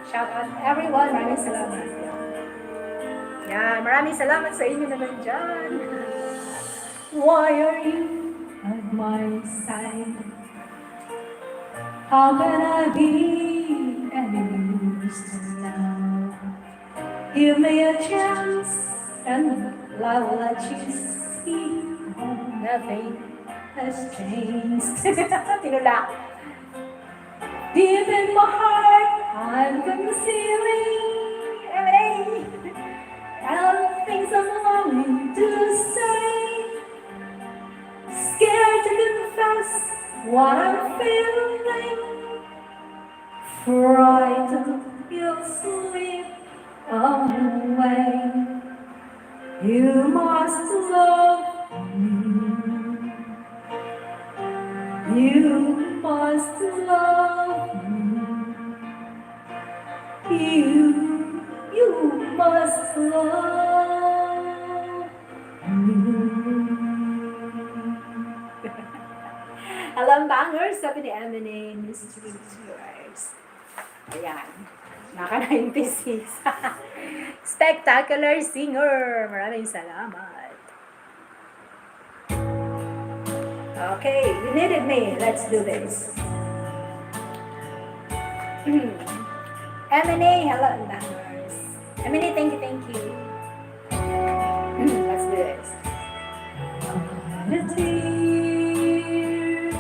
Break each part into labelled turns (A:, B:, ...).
A: Shout out everyone. Maraming salamat. Yan, maraming salamat sa inyo naman dyan. Why are you at my side? How can I be any use now? Give me a chance and I will let you see nothing has changed. Tinula. Deep in my heart, I'm concealing things I'm longing to say. Scared to confess what I'm feeling. Frightened you'll sleep away. You must love me. You must love me. You must love me. Alam bangers, sabi ni M&A, Mystery Tours. Ayan. Naka-96. Spectacular singer. Maraming salamat. Okay, you needed me. Let's do this. M&A, hello, bangers. M&A, thank you. Let's do this. A tear,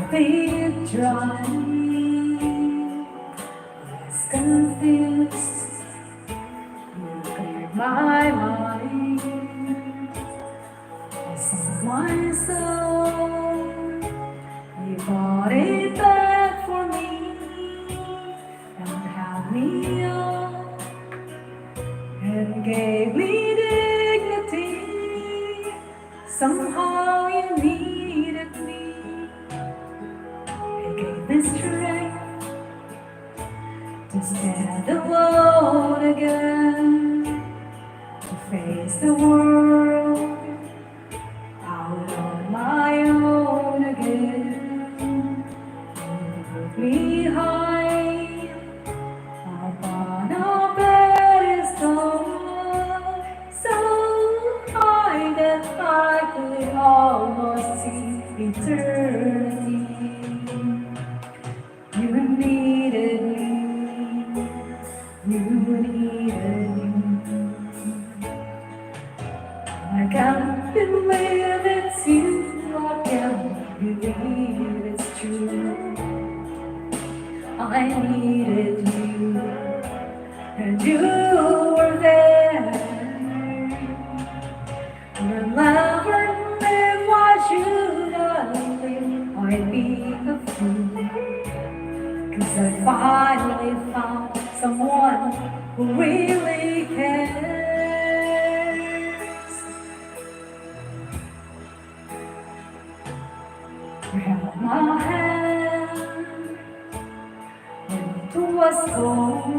A: be dry. Confused, you cleared my mind. I saw my soul, you brought it back for me, and held me up, and gave me dignity. Somehow you needed me, and gave me strength to stand alone again, to face the world out on my own again. You put me high upon a pedestal, so high that I could almost see eternity. You needed me. You needed me. I can't believe it's you. I can't believe it's true. I needed you, and you were there. When love and live what should I live? I'd be a fool, 'cause I finally found someone who really cares. You held my hand when it was cold.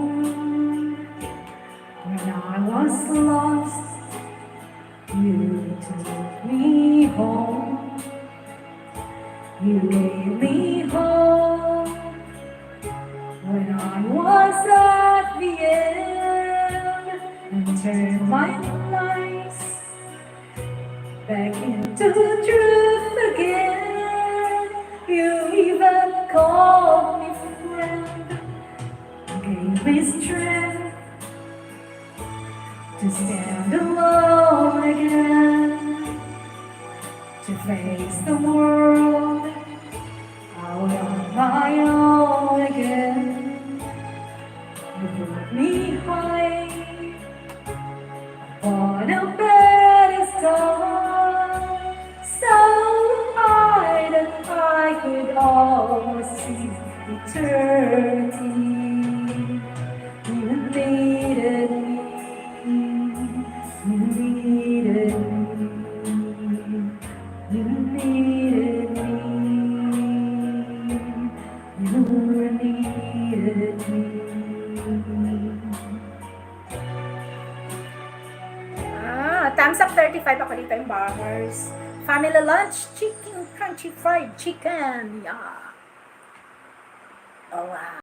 A: When I was lost, you took me home. You gave me hope when I was at the end, and turned my life back into truth again. You even called me friend, gave me strength to stand alone again, to face the world out on my own again. You put me high on a pedestal, so high that I could almost see eternity. You needed me. You needed me. You needed me. You needed me. Thumbs up 35 ako dito yung bangers. Family lunch, chicken, crunchy fried chicken. Yeah. Oh wow.